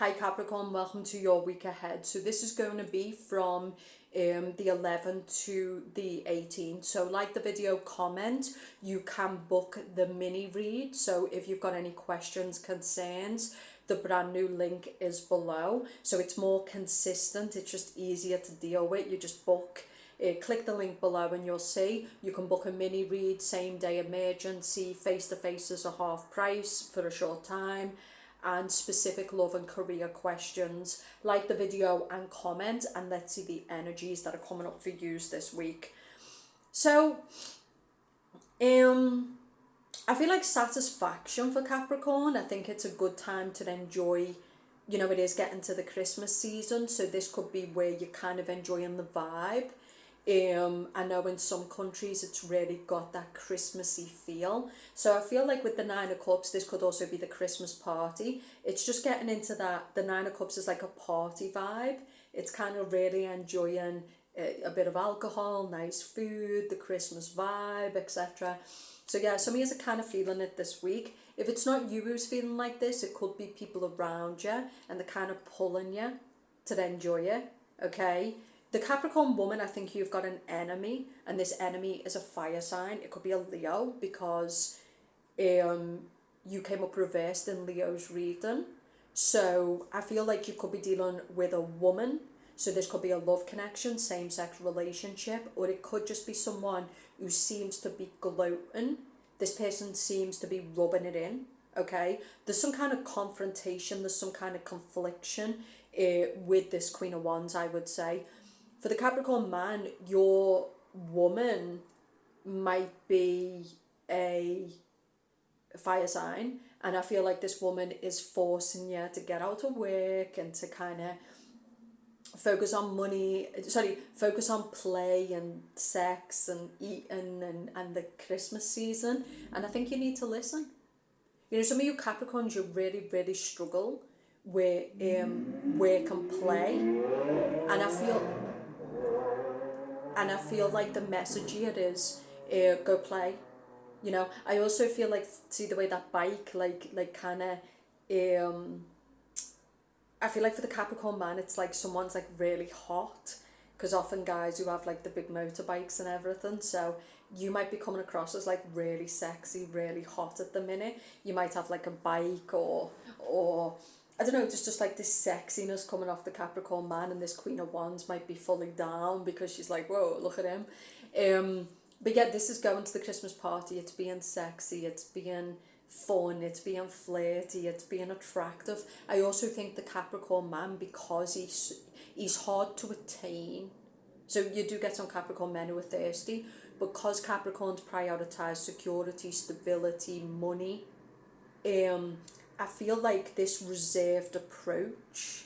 Hi Capricorn, welcome to your week ahead. So this is going to be from the 11th to the 18th. So like the video, comment, you can book the mini read. So if you've got any questions, concerns, the brand new link is below. So it's more consistent, it's just easier to deal with. You just book. Click the link below and you'll see you can book a mini read, same day emergency, face to face is a half price for a short time, and specific love and career questions. Like the video and comment, and let's see the energies that are coming up for you this week. So I feel like satisfaction for Capricorn. I think it's a good time to enjoy, it is getting to the Christmas season, so this could be where you're kind of enjoying the vibe. I know in some countries it's really got that Christmassy feel. So I feel like with the Nine of Cups, this could also be the Christmas party. It's just getting into that. The Nine of Cups is like a party vibe. It's kind of really enjoying a bit of alcohol, nice food, the Christmas vibe, etc. So yeah, some of you are kind of feeling it this week. If it's not you who's feeling like this, it could be people around you and they're kind of pulling you to enjoy it, okay? The Capricorn woman, I think you've got an enemy, and this enemy is a fire sign. It could be a Leo, because you came up reversed in Leo's reading. So I feel like you could be dealing with a woman. So this could be a love connection, same-sex relationship, or it could just be someone who seems to be gloating. This person seems to be rubbing it in, okay? There's some kind of confrontation, there's some kind of confliction with this Queen of Wands, I would say. For the Capricorn man, your woman might be a fire sign, and I feel like this woman is forcing you to get out of work and to kind of focus on focus on play and sex and eating and the Christmas season. And I think you need to listen. Some of you Capricorns, you really, really struggle with work and play. And I feel like the message here is go play. I also feel like, see the way that bike, kind of, I feel like for the Capricorn man, it's like someone's like really hot, because often guys who have like the big motorbikes and everything, so you might be coming across as like really sexy, really hot at the minute. You might have like a bike or I don't know, just like this sexiness coming off the Capricorn man, and this Queen of Wands might be fully down because she's like, whoa, look at him. But yeah, this is going to the Christmas party. It's being sexy, it's being fun, it's being flirty, it's being attractive. I also think the Capricorn man, because he's hard to attain. So you do get some Capricorn men who are thirsty, because Capricorns prioritise security, stability, money. I feel like this reserved approach,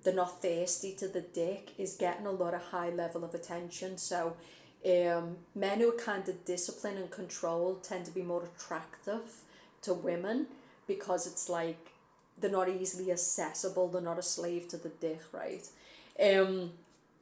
they're not thirsty to the dick, is getting a lot of high level of attention. So men who are kind of disciplined and controlled tend to be more attractive to women, because it's like they're not easily accessible, they're not a slave to the dick, right?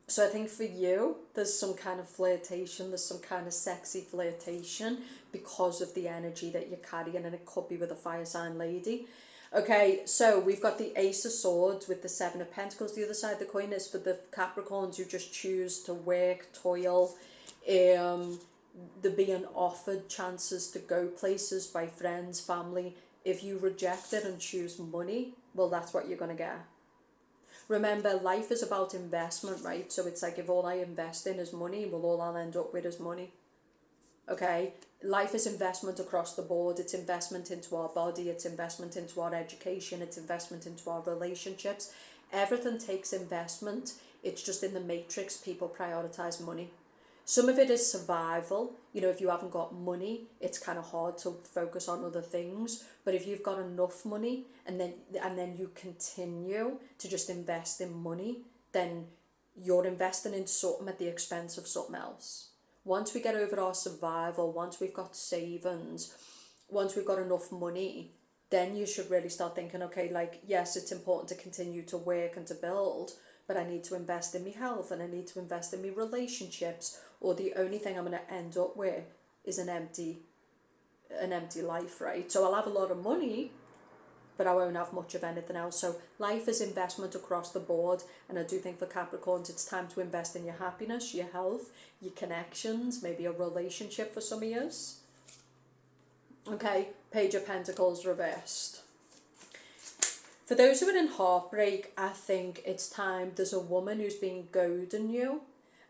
So I think for you, there's some kind of flirtation, there's some kind of sexy flirtation because of the energy that you're carrying, and it could be with a fire sign lady. Okay, so we've got the Ace of Swords with the Seven of Pentacles. The other side of the coin is for the Capricorns who just choose to work, toil. They're being offered chances to go places by friends, family. If you reject it and choose money, well, that's what you're going to get. Remember, life is about investment, right? So it's like, if all I invest in is money, well, all I'll end up with is money. Okay, life is investment across the board. It's investment into our body, it's investment into our education, it's investment into our relationships. Everything takes investment. It's just in the matrix, people prioritize money. Some of it is survival. If you haven't got money, it's kind of hard to focus on other things. But if you've got enough money and then you continue to just invest in money, then you're investing in something at the expense of something else. Once we get over our survival, once we've got savings, once we've got enough money, then you should really start thinking, okay, like, yes, it's important to continue to work and to build, but I need to invest in my health, and I need to invest in my relationships, or the only thing I'm going to end up with is an empty life, right? So I'll have a lot of money, but I won't have much of anything else. So life is investment across the board, and I do think for Capricorns it's time to invest in your happiness, your health, your connections, maybe a relationship for some of yous. Okay, Page of Pentacles reversed. For those who are in heartbreak, I think it's time. There's a woman who's been goading you,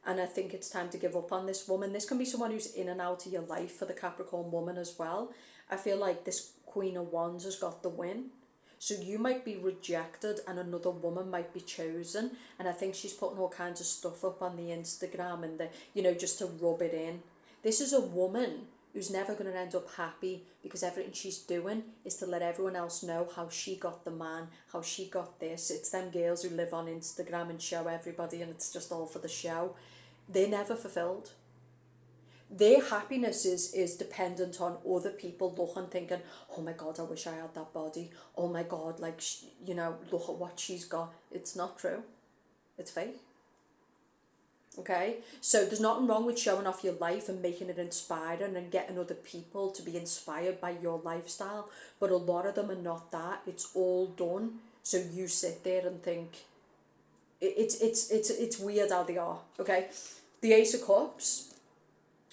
and I think it's time to give up on this woman. This can be someone who's in and out of your life for the Capricorn woman as well. I feel like this Queen of Wands has got the win. So you might be rejected and another woman might be chosen. And I think she's putting all kinds of stuff up on the Instagram and just to rub it in. This is a woman who's never going to end up happy because everything she's doing is to let everyone else know how she got the man, how she got this. It's them girls who live on Instagram and show everybody and it's just all for the show. They're never fulfilled. Their happiness is dependent on other people looking, thinking, oh my God, I wish I had that body. Oh my God, look at what she's got. It's not true. It's fake. Okay? So there's nothing wrong with showing off your life and making it inspiring and getting other people to be inspired by your lifestyle. But a lot of them are not that. It's all done. So you sit there and think, it's weird how they are. Okay? The Ace of Cups.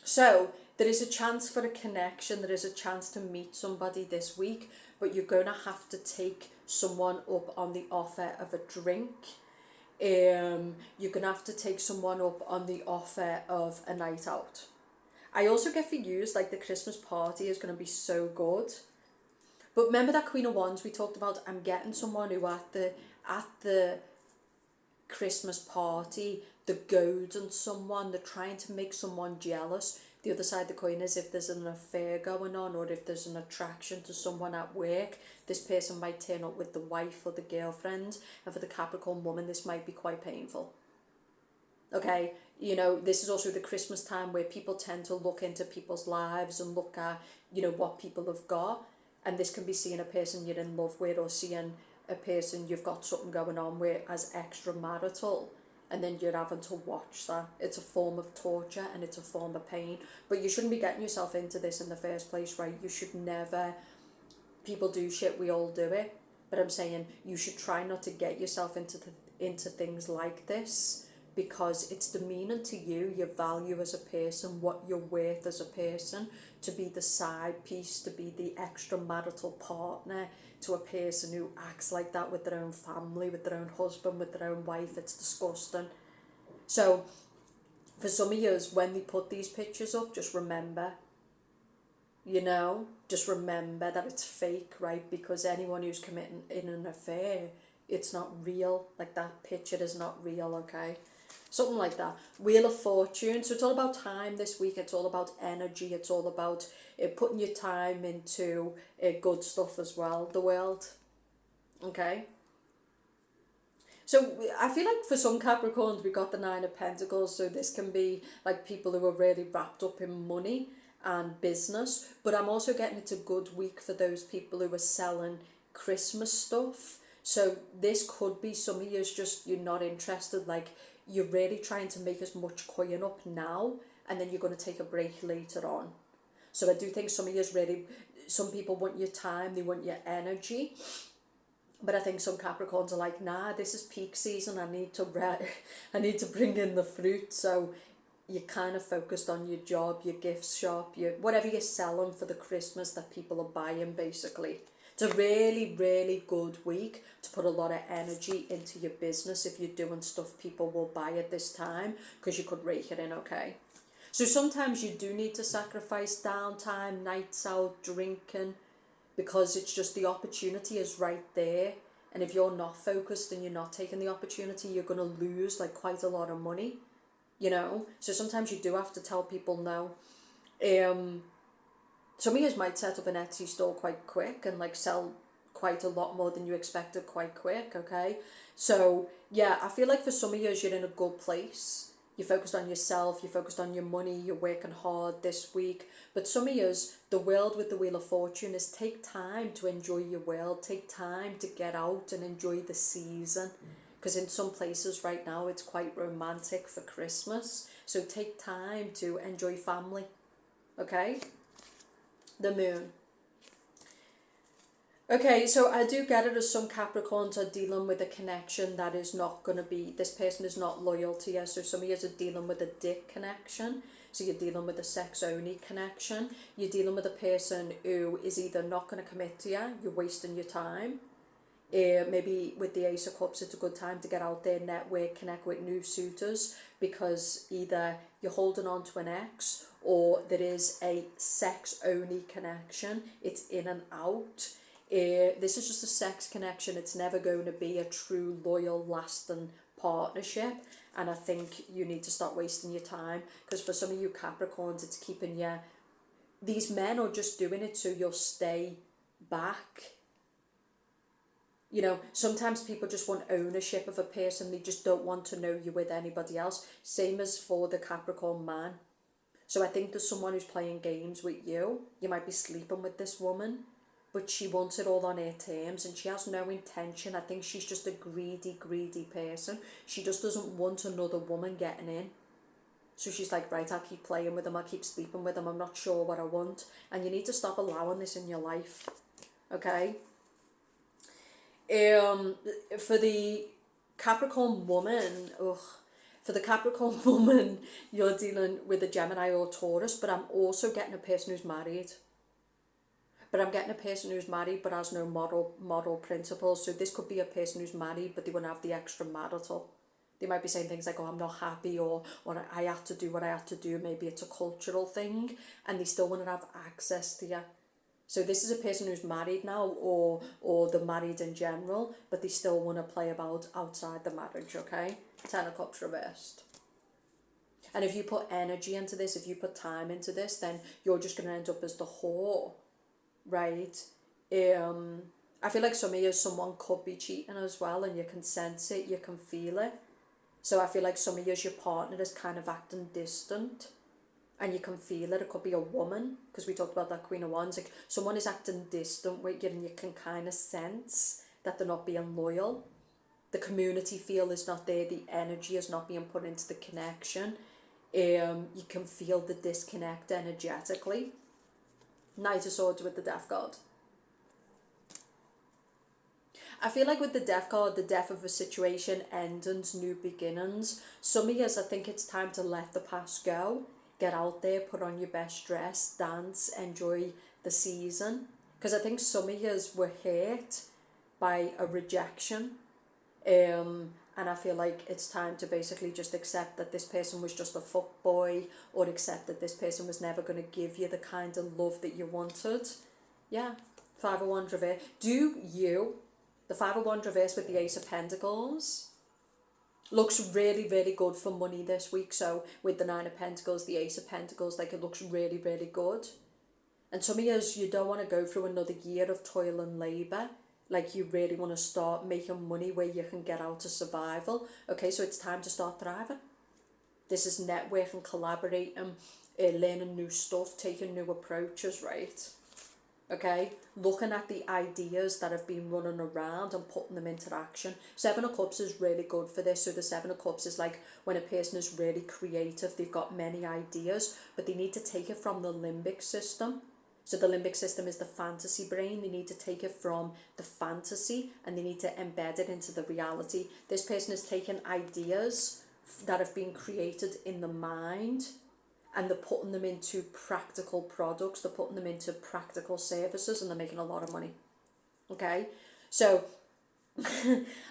So there is a chance for a connection, there is a chance to meet somebody this week, but you're going to have to take someone up on the offer of a drink. You're going to have to take someone up on the offer of a night out. I also get for you, like the Christmas party is going to be so good. But remember that Queen of Wands we talked about? I'm getting someone who at the Christmas party, they're goading someone, they're trying to make someone jealous. The other side of the coin is if there's an affair going on or if there's an attraction to someone at work, this person might turn up with the wife or the girlfriend, and for the Capricorn woman this might be quite painful. Okay, this is also the Christmas time where people tend to look into people's lives and look at what people have got, and this can be seeing a person you're in love with or seeing a person you've got something going on with as extramarital, and then you're having to watch that. It's a form of torture and it's a form of pain, but you shouldn't be getting yourself into this in the first place, right? You should never. People do shit, we all do it, but I'm saying you should try not to get yourself into things like this, because it's demeaning to you, your value as a person, what you're worth as a person, to be the side piece, to be the extramarital partner to a person who acts like that with their own family, with their own husband, with their own wife. It's disgusting. So for some of you, when they put these pictures up, just remember, just remember that it's fake, right? Because anyone who's committing in an affair, it's not real. Like that picture is not real, okay? Something like that. Wheel of Fortune. So it's all about time this week. It's all about energy. It's all about putting your time into good stuff as well. The world. Okay. So I feel like for some Capricorns, we got the Nine of Pentacles. So this can be like people who are really wrapped up in money and business. But I'm also getting it's a good week for those people who are selling Christmas stuff. So this could be some of you just, you're not interested, like you're really trying to make as much coin up now and then you're going to take a break later on. So I do think some of you really, some people want your time, they want your energy. But I think some Capricorns are like, nah, this is peak season, I need to bring in the fruit. So you're kind of focused on your job, your gift shop, whatever you're selling for the Christmas that people are buying, basically. It's a really, really good week to put a lot of energy into your business if you're doing stuff people will buy at this time, because you could rake it in, okay? So sometimes you do need to sacrifice downtime, nights out, drinking, because it's just the opportunity is right there. And if you're not focused and you're not taking the opportunity, you're going to lose like quite a lot of money, So sometimes you do have to tell people no. Some of you might set up an Etsy store quite quick and like sell quite a lot more than you expected quite quick, okay? So yeah, I feel like for some of you, you're in a good place. You're focused on yourself, you're focused on your money, you're working hard this week. But some of you, the world with the Wheel of Fortune is take time to enjoy your world, take time to get out and enjoy the season. Because in some places right now, it's quite romantic for Christmas. So take time to enjoy family, okay? The Moon. Okay, so I do get it as some Capricorns are dealing with a connection that is not going to be, this person is not loyal to you. So some of you are dealing with a dick connection. So you're dealing with a sex only connection. You're dealing with a person who is either not going to commit to you, you're wasting your time. Maybe with the Ace of Cups, it's a good time to get out there, network, connect with new suitors, because either you're holding on to an ex or there is a sex only connection. It's in and out. This is just a sex connection. It's never going to be a true, loyal, lasting partnership. And I think you need to stop wasting your time, because for some of you Capricorns, it's keeping you. These men are just doing it so you'll stay back. You know, sometimes people just want ownership of a person. They just don't want to know you with anybody else. Same as for the Capricorn man. So I think there's someone who's playing games with you. You might be sleeping with this woman, but she wants it all on her terms and she has no intention. I think she's just a greedy, greedy person. She just doesn't want another woman getting in. So she's like, right, I'll keep playing with him, I'll keep sleeping with him, I'm not sure what I want. And you need to stop allowing this in your life, okay? For the Capricorn woman, for the Capricorn woman, you're dealing with a Gemini or Taurus, but I'm also getting a person who's married. But I'm getting a person who's married but has no model principles. So this could be a person who's married but they wouldn't have the extra marital. They might be saying things like, oh, I'm not happy, or I have to do what I have to do. Maybe it's a cultural thing, and they still want to have access to you. So this is a person who's married now, or they're married in general, but they still want to play about outside the marriage, okay? 10 of Cups reversed. And if you put energy into this, if you put time into this, then you're just going to end up as the whore, right? I feel like some of you, someone could be cheating as well, and you can sense it, you can feel it. So I feel like some of you, your partner is kind of acting distant, and you can feel it. It could be a woman, because we talked about that Queen of Wands. Like someone is acting distant with you, and you can kind of sense that they're not being loyal. The community feel is not there. The energy is not being put into the connection. You can feel the disconnect energetically. Knight of Swords with the Death card. I feel like with the Death card, the death of a situation, endings, new beginnings. Some of us, I think it's time to let the past go. Get out there, put on your best dress, dance, enjoy the season. Because I think some of us were hurt by a rejection. And I feel like it's time to basically just accept that this person was just a fuckboy, or accept that this person was never going to give you the kind of love that you wanted. Yeah, 5 of Wands reverse. Do you, the 5 of Wands reverse with the Ace of Pentacles, looks really, really good for money this week. So with the 9 of Pentacles, the Ace of Pentacles, like it looks really, really good. And some of you don't want to go through another year of toil and labour. Like you really want to start making money where you can get out of survival. Okay, so it's time to start thriving. This is networking, collaborating, learning new stuff, taking new approaches, right? Okay, looking at the ideas that have been running around and putting them into action. 7 of Cups is really good for this. So the 7 of Cups is like when a person is really creative, they've got many ideas, but they need to take it from the limbic system. So the limbic system is the fantasy brain. They need to take it from the fantasy and they need to embed it into the reality. This person is taking ideas that have been created in the mind and they're putting them into practical products. They're putting them into practical services and they're making a lot of money. Okay, so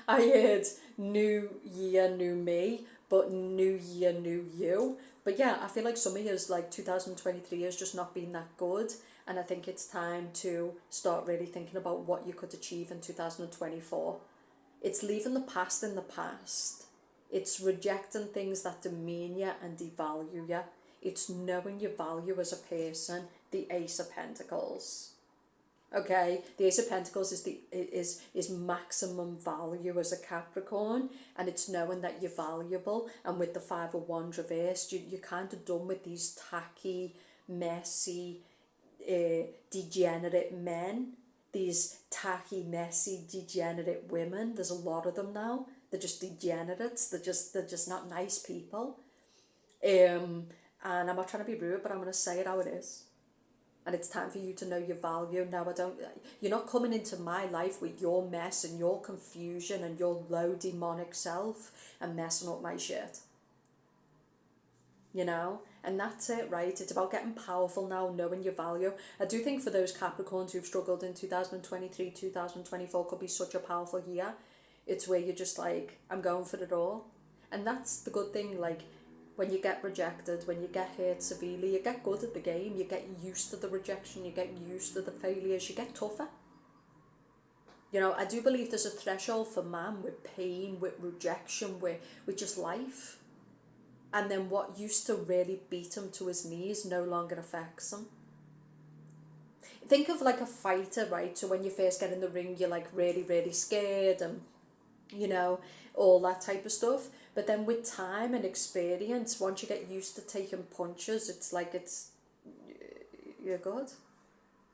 I heard new year, new me, but new year, new you. But yeah, I feel like some of years, like 2023 has just not been that good. And I think it's time to start really thinking about what you could achieve in 2024. It's leaving the past in the past. It's rejecting things that demean you and devalue you. It's knowing your value as a person, the Ace of Pentacles. Okay, the Ace of Pentacles is maximum value as a Capricorn, and it's knowing that you're valuable. And with the 5 of Wands reversed, you're kind of done with these tacky, messy, degenerate men, these tacky, messy, degenerate women. There's a lot of them now. They're just degenerates. They're just not nice people. And I'm not trying to be rude, but I'm going to say it how it is. And it's time for you to know your value. Now, you're not coming into my life with your mess and your confusion and your low demonic self and messing up my shit. You know? And that's it, right? It's about getting powerful now, knowing your value. I do think for those Capricorns who've struggled in 2023, 2024 could be such a powerful year. It's where you're just like, I'm going for it all. And that's the good thing, like, when you get rejected, when you get hurt severely, you get good at the game, you get used to the rejection, you get used to the failures, you get tougher. You know, I do believe there's a threshold for man with pain, with rejection, with just life. And then what used to really beat him to his knees no longer affects him. Think of like a fighter, right? So when you first get in the ring, you're like really, really scared and, you know, all that type of stuff. But then with time and experience, once you get used to taking punches, it's like you're good.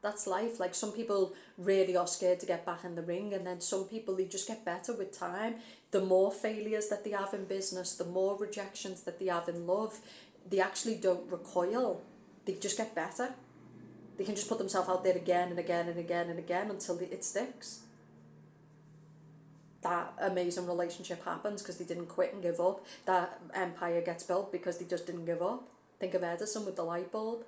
That's life. Like, some people really are scared to get back in the ring, and then some people, they just get better with time. The more failures that they have in business, the more rejections that they have in love, they actually don't recoil. They just get better. They can just put themselves out there again and again and again and again until it sticks. That amazing relationship happens because they didn't quit and give up. That empire gets built because they just didn't give up. Think of Edison with the light bulb.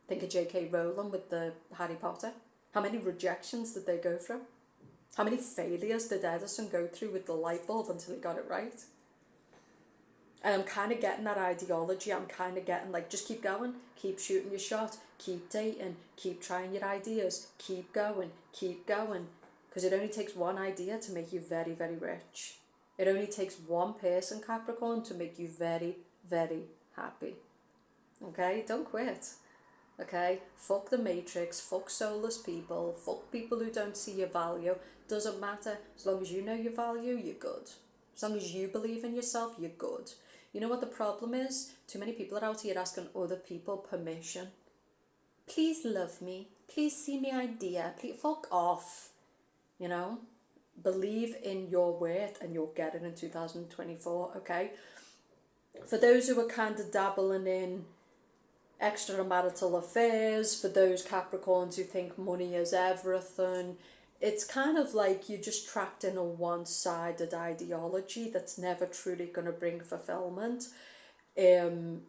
Think of J.K. Rowling with the Harry Potter. How many rejections did they go through? How many failures did Edison go through with the light bulb until he got it right? And I'm kind of getting that ideology. I'm kind of getting like, just keep going, keep shooting your shot, keep dating, keep trying your ideas, keep going, keep going. Because it only takes one idea to make you very, very rich. It only takes one person, Capricorn, to make you very, very happy. Okay? Don't quit. Okay? Fuck the matrix, fuck soulless people, fuck people who don't see your value. Doesn't matter. As long as you know your value, you're good. As long as you believe in yourself, you're good. You know what the problem is? Too many people are out here asking other people permission. Please love me. Please see my idea. Please fuck off. You know? Believe in your worth and you'll get it in 2024, okay? For those who are kind of dabbling in extramarital affairs, for those Capricorns who think money is everything, it's kind of like you're just trapped in a one-sided ideology that's never truly going to bring fulfillment. When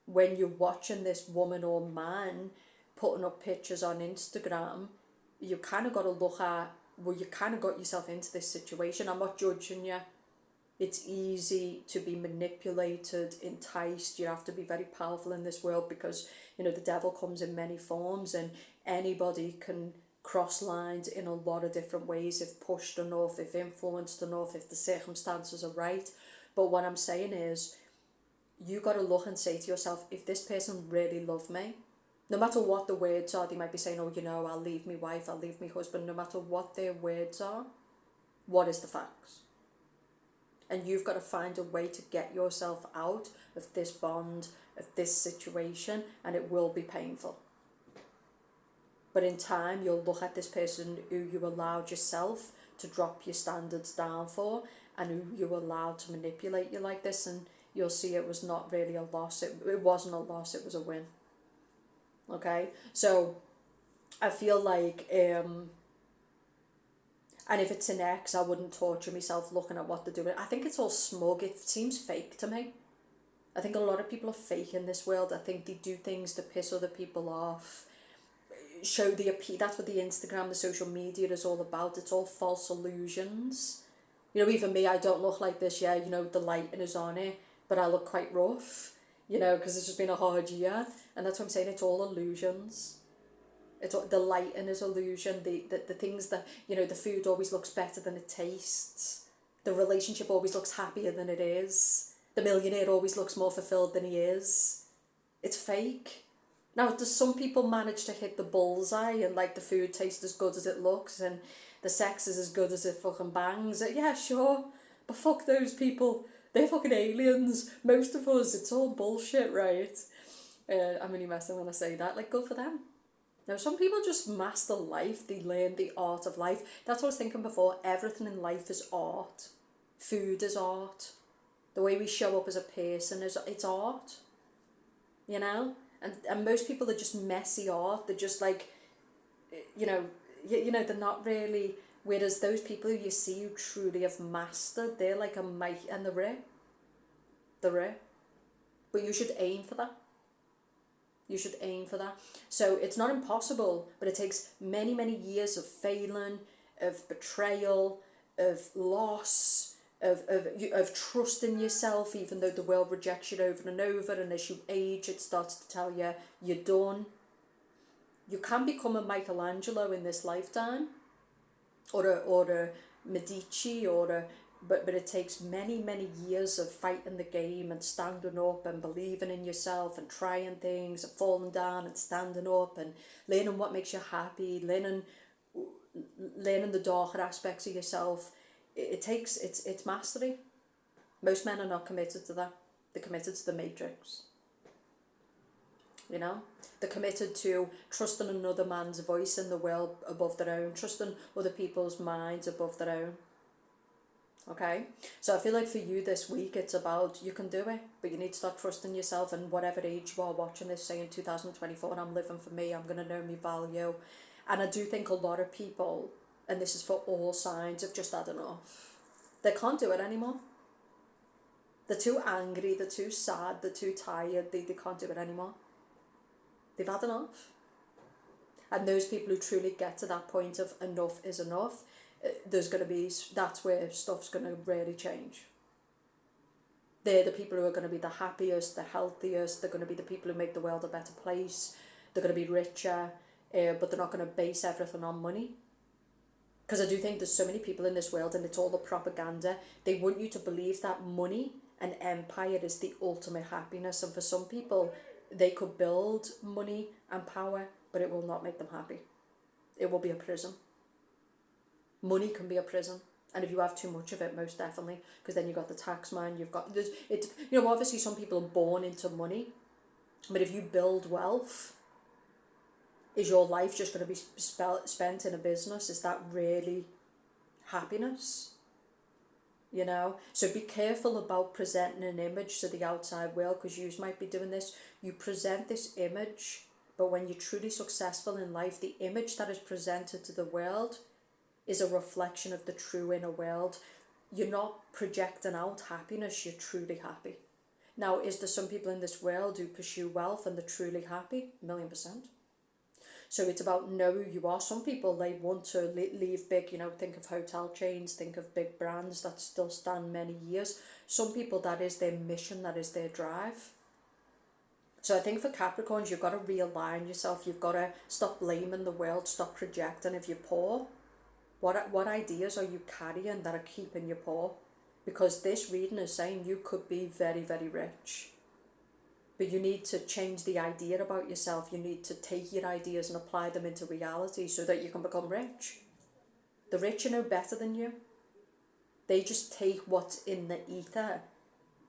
you're watching this woman or man putting up pictures on Instagram, you kind of got to look at, well, you kind of got yourself into this situation. I'm not judging you. It's easy to be manipulated, enticed. You have to be very powerful in this world because, you know, the devil comes in many forms and anybody can cross lines in a lot of different ways if pushed enough, if influenced enough, if the circumstances are right. But what I'm saying is, you got to look and say to yourself, if this person really loved me, no matter what the words are, they might be saying, oh, you know, I'll leave my wife, I'll leave my husband, no matter what their words are, what is the facts? And you've got to find a way to get yourself out of this bond, of this situation, and it will be painful. But in time, you'll look at this person who you allowed yourself to drop your standards down for, and who you allowed to manipulate you like this, and you'll see it was not really a loss. It wasn't a loss, it was a win. Okay? So, I feel like, and if it's an ex, I wouldn't torture myself looking at what they're doing. I think it's all smug. It seems fake to me. I think a lot of people are fake in this world. I think they do things to piss other people off. Show the appeal. That's what the Instagram, the social media is all about. It's all false illusions. You know, even me, I don't look like this. Yeah, you know, the lighting is on it, but I look quite rough. You know, because it's just been a hard year. And that's what I'm saying. It's all illusions. It's the lighting is illusion. The things that, you know, the food always looks better than it tastes. The relationship always looks happier than it is. The millionaire always looks more fulfilled than he is. It's fake. Now, does some people manage to hit the bullseye and like the food tastes as good as it looks and the sex is as good as it fucking bangs? Yeah, sure. But fuck those people. They're fucking aliens. Most of us, it's all bullshit, right? I'm only messing when I say that. Like, good for them. Now, some people just master life. They learn the art of life. That's what I was thinking before. Everything in life is art. Food is art. The way we show up as a person it's art. You know? And most people are just messy art. They're just like, they're not really. Whereas those people who you see who truly have mastered, they're like a mic, and they're rare. They're rare. But you should aim for that. You should aim for that. So it's not impossible, but it takes many, many years of failing, of betrayal, of loss, of trusting yourself, even though the world rejects you over and over, and as you age, it starts to tell you you're done. You can become a Michelangelo in this lifetime, or a Medici, but it takes many, many years of fighting the game and standing up and believing in yourself and trying things and falling down and standing up and learning what makes you happy, learning the darker aspects of yourself. It's mastery. Most men are not committed to that. They're committed to the matrix. They're committed to trusting another man's voice in the world above their own, trusting other people's minds above their own. Okay, so I feel like for you this week, it's about, you can do it, but you need to start trusting yourself. And whatever age you are watching this, say in 2024, and I'm living for me, I'm going to know my value. And I do think a lot of people, and this is for all signs, have just had enough. They can't do it anymore. They're too angry, they're too sad, they're too tired, they can't do it anymore. They've had enough. And those people who truly get to that point of enough is enough, that's where stuff's going to really change. They're the people who are going to be the happiest, the healthiest. They're going to be the people who make the world a better place. They're going to be richer, but they're not going to base everything on money. Because I do think there's so many people in this world, and it's all the propaganda. They want you to believe that money and empire is the ultimate happiness. And for some people, they could build money and power, but it will not make them happy. It will be a prison. Money can be a prison, and if you have too much of it, most definitely, because then you've got the tax man, obviously some people are born into money, but if you build wealth, is your life just going to be spent in a business? Is that really happiness? So be careful about presenting an image to the outside world, because you might be doing this. You present this image, but when you're truly successful in life, the image that is presented to the world is a reflection of the true inner world. You're not projecting out happiness, you're truly happy. Now, is there some people in this world who pursue wealth and they're truly happy? 1,000,000%. So it's about know who you are. Some people, they want to leave big, think of hotel chains, think of big brands that still stand many years. Some people, that is their mission, that is their drive. So I think for Capricorns, you've got to realign yourself. You've got to stop blaming the world, stop projecting if you're poor. What ideas are you carrying that are keeping you poor? Because this reading is saying you could be very, very rich. But you need to change the idea about yourself. You need to take your ideas and apply them into reality so that you can become rich. The rich are no better than you. They just take what's in the ether,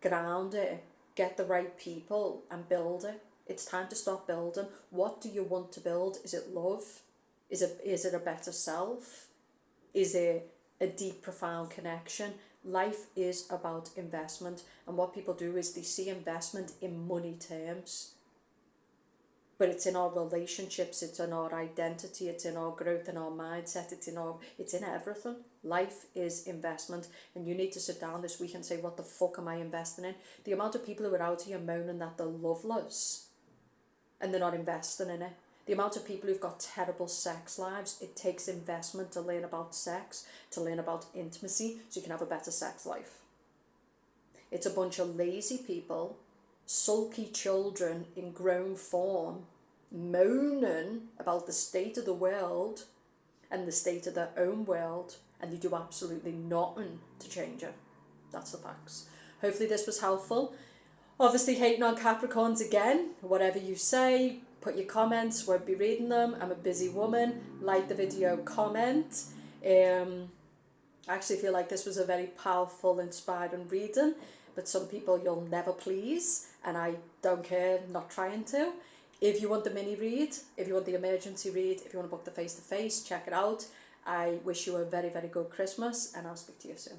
ground it, get the right people and build it. It's time to start building. What do you want to build? Is it love? Is it a better self? Is it a deep, profound connection? Life is about investment, and what people do is they see investment in money terms. But it's in our relationships, it's in our identity, it's in our growth, in our mindset, it's in everything. Life is investment, and you need to sit down this week and say, what the fuck am I investing in? The amount of people who are out here moaning that they're loveless and they're not investing in it. The amount of people who've got terrible sex lives, it takes investment to learn about sex, to learn about intimacy, so you can have a better sex life. It's a bunch of lazy people, sulky children in grown form, moaning about the state of the world and the state of their own world, and they do absolutely nothing to change it. That's the facts. Hopefully this was helpful. Obviously hating on Capricorns again, whatever you say, put your comments, won't be reading them. I'm a busy woman. Like the video, comment. I actually feel like this was a very powerful, inspiring reading, but some people you'll never please, and I don't care, not trying to. If you want the mini read, if you want the emergency read, if you want to book the face-to-face, check it out. I wish you a very, very good Christmas, and I'll speak to you soon.